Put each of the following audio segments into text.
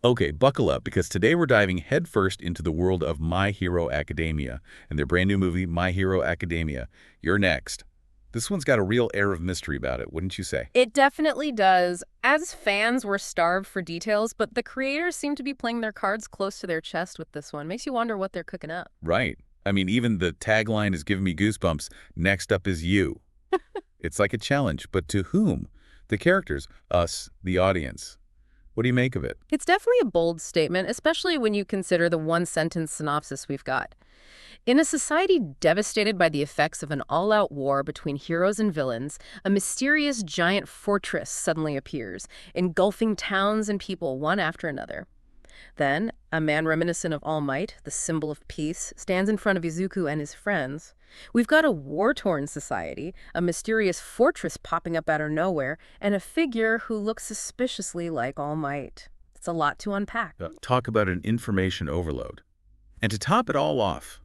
Okay, buckle up because today we're diving headfirst into the world of My Hero Academia and their brand new movie, My Hero Academia. You're next. This one's got a real air of mystery about it, wouldn't you say? It definitely does. As fans, we're starved for details, but the creators seem to be playing their cards close to their chest with this one. Makes you wonder what they're cooking up. Right. I mean, even the tagline is giving me goosebumps. Next up is you. It's like a challenge, but to whom? The characters, us, the audience. What do you make of it? It's definitely a bold statement, especially when you consider the one-sentence synopsis we've got. In a society devastated by the effects of an all-out war between heroes and villains, a mysterious giant fortress suddenly appears, engulfing towns and people one after another. Then, a man reminiscent of All Might, the symbol of peace, stands in front of Izuku and his friends. We've got a war-torn society, a mysterious fortress popping up out of nowhere, and a figure who looks suspiciously like All Might. It's a lot to unpack. Talk about an information overload. And to top it all off,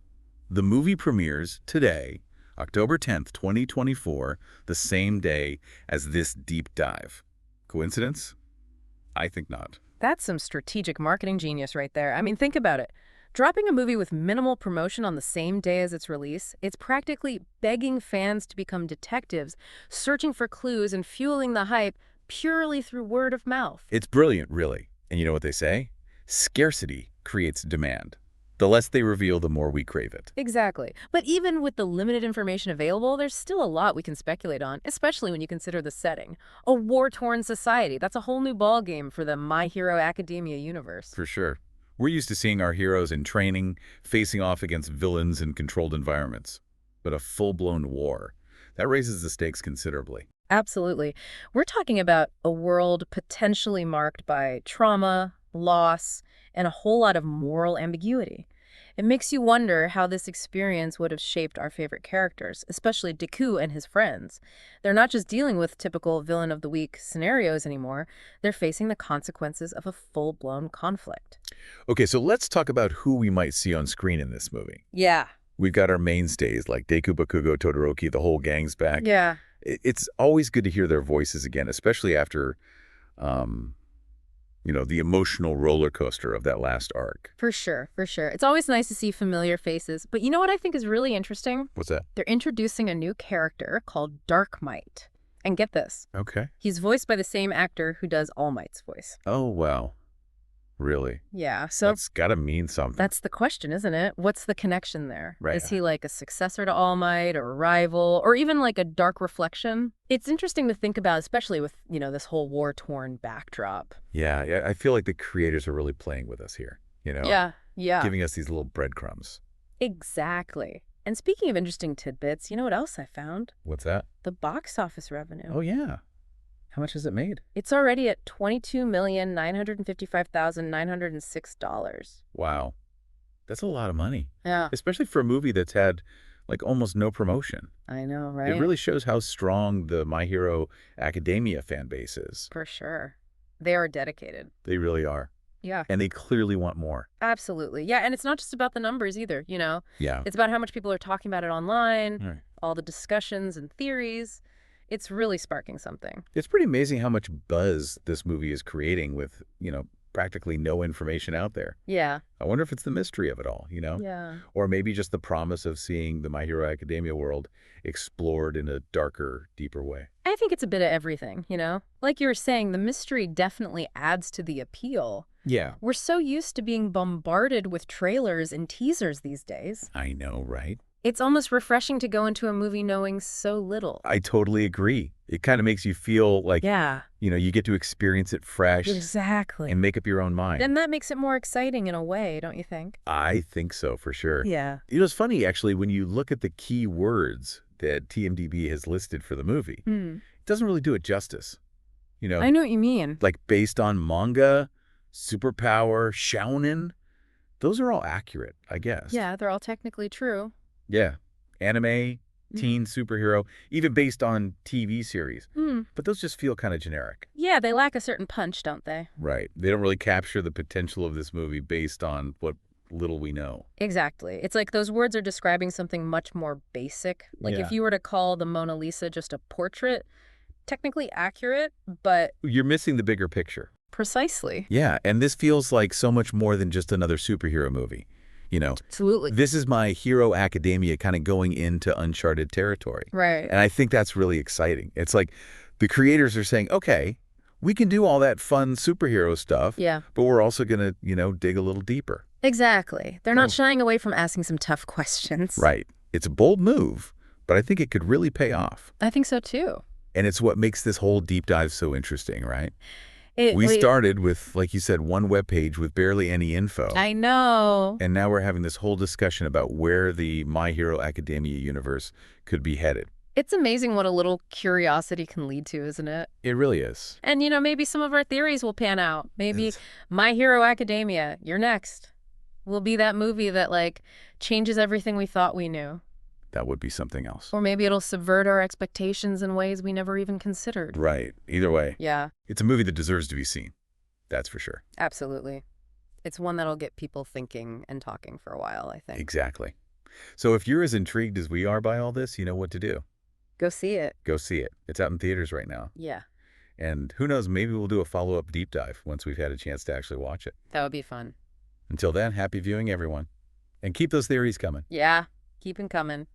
the movie premieres today, October 10th, 2024, the same day as this deep dive. Coincidence? I think not. That's some strategic marketing genius right there. I mean, think about it. Dropping a movie with minimal promotion on the same day as its release, it's practically begging fans to become detectives, searching for clues and fueling the hype purely through word of mouth. It's brilliant, really. And you know what they say? Scarcity creates demand. The less they reveal, the more we crave it. Exactly. But even with the limited information available, there's still a lot we can speculate on, especially when you consider the setting. A war-torn society. That's a whole new ballgame for the My Hero Academia universe. For sure. We're used to seeing our heroes in training, facing off against villains in controlled environments. But a full-blown war, that raises the stakes considerably. Absolutely. We're talking about a world potentially marked by trauma, loss, and a whole lot of moral ambiguity. It makes you wonder how this experience would have shaped our favorite characters, especially Deku and his friends. They're not just dealing with typical villain of the week scenarios anymore, they're facing the consequences of a full-blown conflict. Okay, so let's talk about who we might see on screen in this movie. Yeah. We've got our mainstays like Deku, Bakugo, Todoroki, the whole gang's back. Yeah. It's always good to hear their voices again, especially after, the emotional roller coaster of that last arc. For sure, for sure. It's always nice to see familiar faces. But you know what I think is really interesting? What's that? They're introducing a new character called Dark Might. And get this, Okay. he's voiced by the same actor who does All Might's voice. Oh, wow. Really? Yeah, so That's got to mean something. that's the question, isn't it? What's the connection there? Right. Is he like a successor to All Might or a rival or even like a dark reflection? It's interesting to think about, especially with, this whole war-torn backdrop. Yeah, I feel like the creators are really playing with us here, Yeah, giving us these little breadcrumbs. exactly. And speaking of interesting tidbits, you know what else I found? What's that? The box office revenue. Oh, yeah. How much has it made? It's already at $22,955,906. Wow. That's a lot of money, Yeah, especially for a movie that's had like almost no promotion. I know, It right? really shows how strong the My Hero Academia fan base is. For sure. They are dedicated. They really are. Yeah, And they clearly want more. absolutely. Yeah, and it's not just about the numbers either. Yeah. It's about how much people are talking about it online, All right. all the discussions and theories. It's really sparking something. It's pretty amazing how much buzz this movie is creating with, practically no information out there. Yeah, I wonder if it's the mystery of it all, yeah. Or maybe just the promise of seeing the My Hero Academia world explored in a darker, deeper way. I think it's a bit of everything. Like you were saying, the mystery definitely adds to the appeal. Yeah. We're so used to being bombarded with trailers and teasers these days. I know, right? It's almost refreshing to go into a movie knowing so little. I totally agree. It kind of makes you feel like, Yeah, you get to experience it fresh exactly. and make up your own mind. And that makes it more exciting in a way, don't you think? I think so, for sure. Yeah. It's funny, actually, when you look at the key words that TMDB has listed for the movie, it doesn't really do it justice. I know what you mean. Like based on manga, superpower, shounen, those are all accurate, I guess. Yeah, they're all technically true. Yeah. Anime, teen superhero, even based on TV series. But those just feel kind of generic. Yeah, they lack a certain punch, don't they? Right. They don't really capture the potential of this movie based on what little we know. Exactly. It's like those words are describing something much more basic. Like Yeah. if you were to call the Mona Lisa just a portrait, technically accurate, but You're missing the bigger picture. Precisely. Yeah, and this feels like so much more than just another superhero movie. You know, Absolutely. this is My Hero Academia kind of going into uncharted territory. Right. And I think that's really exciting. It's like the creators are saying, okay, we can do all that fun superhero stuff, Yeah. but we're also going to, dig a little deeper. Exactly. They're not shying away from asking some tough questions. Right. It's a bold move, but I think it could really pay off. I think so, too. And it's what makes this whole deep dive so interesting, right? We We started with, like you said, one webpage with barely any info. I know. And now we're having this whole discussion about where the My Hero Academia universe could be headed. It's amazing what a little curiosity can lead to, isn't it? It really is. And, maybe some of our theories will pan out. Maybe It's- My Hero Academia, you're next, will be that movie that, changes everything we thought we knew. That would be something else. Or maybe it'll subvert our expectations in ways we never even considered. Right. Either way, Yeah, it's a movie that deserves to be seen. That's for sure. absolutely. It's one that'll get people thinking and talking for a while, I think. Exactly. So if you're as intrigued as we are by all this, you know what to do. Go see it. Go see it. It's out in theaters right now. Yeah, And who knows, maybe we'll do a follow-up deep dive once we've had a chance to actually watch it. that would be fun. Until then, happy viewing, everyone. And keep those theories coming. Yeah, keep 'em coming.